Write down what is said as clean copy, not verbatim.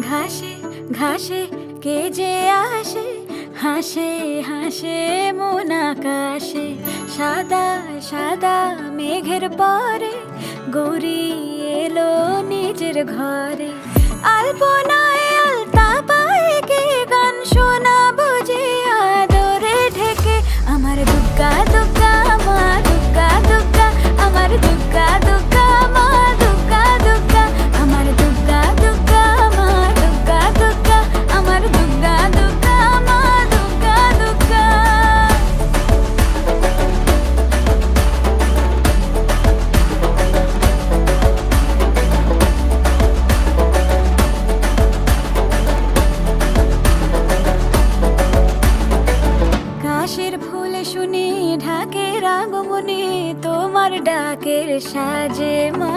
ঘাসে ঘাসে কে যে আসে, হাসে হাসে মন আকাশে। সাদা সাদা মেঘের পরে গৌরী এলো নিজের ঘরে। আলপনায় আলতা পায়ে কে গান শোনাবো যে আদরে ঢেকে। আমার দুগ্গা দুগ্গা মা দুগ্গা দুগ্গা, আমার দুগ্গা দুগ্গা মা দুগ্গা দুগ্গা, আমার দুগ্গা দুগ্গা মা দুগ্গা দুগ্গা, আমার দুগ্গা দুগ্গা মা দুগ্গা দুগ্গা। কাশের ফুলে শুনি ঢাকের আগমনে, তোমার ডাকের সাজে মা